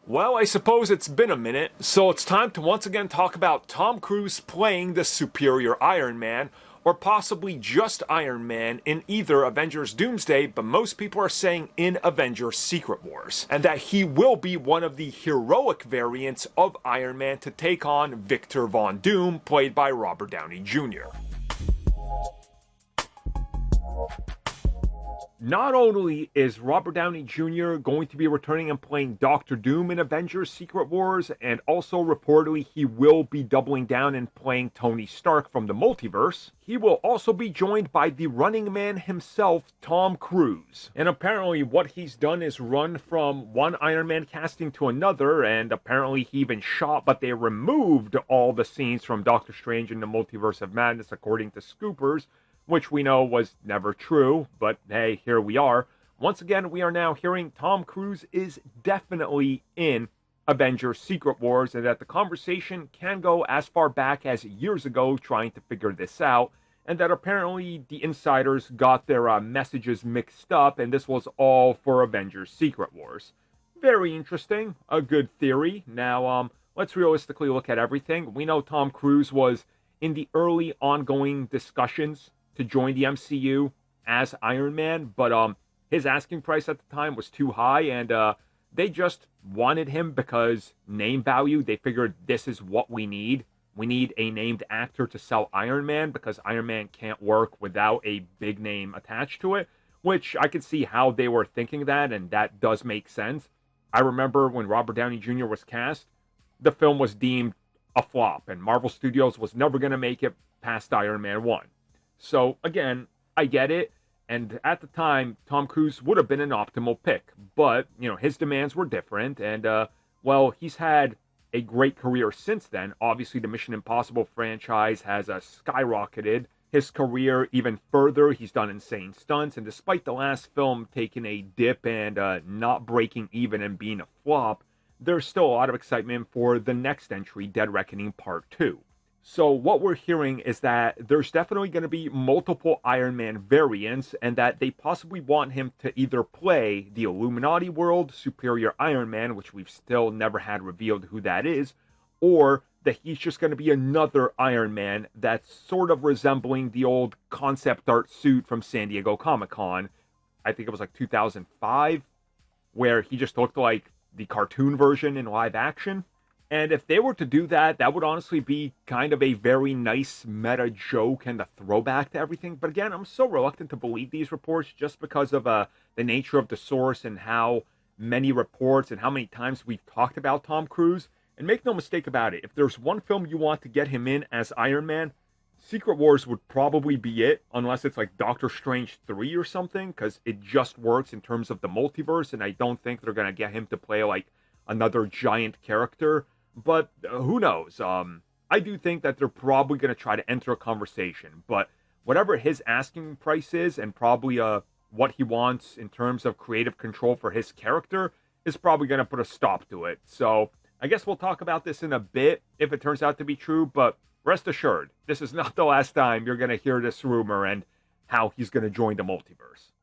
Well, I suppose it's been a minute, so it's time to once again talk about Tom Cruise playing the superior Iron Man, or possibly just Iron Man in either Avengers Doomsday, but most people are saying in Avengers Secret Wars, and that he will be one of the heroic variants of Iron Man to take on Victor Von Doom, played by Robert Downey Jr. Not only is Robert Downey Jr. going to be returning and playing Doctor Doom in Avengers Secret Wars, and also reportedly he will be doubling down and playing Tony Stark from the Multiverse, he will also be joined by the running man himself, Tom Cruise. And apparently what he's done is run from one Iron Man casting to another, and apparently he even shot, but they removed all the scenes from Doctor Strange in the Multiverse of Madness, according to scoopers, which we know was never true, but hey, here we are. Once again, we are now hearing Tom Cruise is definitely in Avengers Secret Wars, and that the conversation can go as far back as years ago trying to figure this out, and that apparently the insiders got their messages mixed up, and this was all for Avengers Secret Wars. Very interesting, a good theory. Now, let's realistically look at everything. We know Tom Cruise was in the early ongoing discussions to join the MCU as Iron Man, but his asking price at the time was too high, and they just wanted him because name value. They figured this is what we need. We need a named actor to sell Iron Man because Iron Man can't work without a big name attached to it, which I could see how they were thinking that, and that does make sense. I remember when Robert Downey Jr. was cast, the film was deemed a flop, and Marvel Studios was never going to make it past Iron Man 1. So, again, I get it, and at the time, Tom Cruise would have been an optimal pick, but, his demands were different, and, well, he's had a great career since then. Obviously, the Mission Impossible franchise has skyrocketed his career even further. He's done insane stunts, and despite the last film taking a dip and not breaking even and being a flop, there's still a lot of excitement for the next entry, Dead Reckoning Part 2. So what we're hearing is that there's definitely going to be multiple Iron Man variants, and that they possibly want him to either play the Illuminati world Superior Iron Man, which we've still never had revealed who that is, or that he's just going to be another Iron Man that's sort of resembling the old concept art suit from San Diego Comic-Con. I think it was like 2005, where he just looked like the cartoon version in live action. And if they were to do that, that would honestly be kind of a very nice meta joke and a throwback to everything. But again, I'm so reluctant to believe these reports just because of the nature of the source and how many reports and how many times we've talked about Tom Cruise. And make no mistake about it, if there's one film you want to get him in as Iron Man, Secret Wars would probably be it, unless it's like Doctor Strange 3 or something, because it just works in terms of the multiverse, and I don't think they're going to get him to play like another giant character. But who knows? I do think that they're probably going to try to enter a conversation. But whatever his asking price is, and probably what he wants in terms of creative control for his character, is probably going to put a stop to it. So I guess we'll talk about this in a bit if it turns out to be true. But rest assured, this is not the last time you're going to hear this rumor and how he's going to join the multiverse.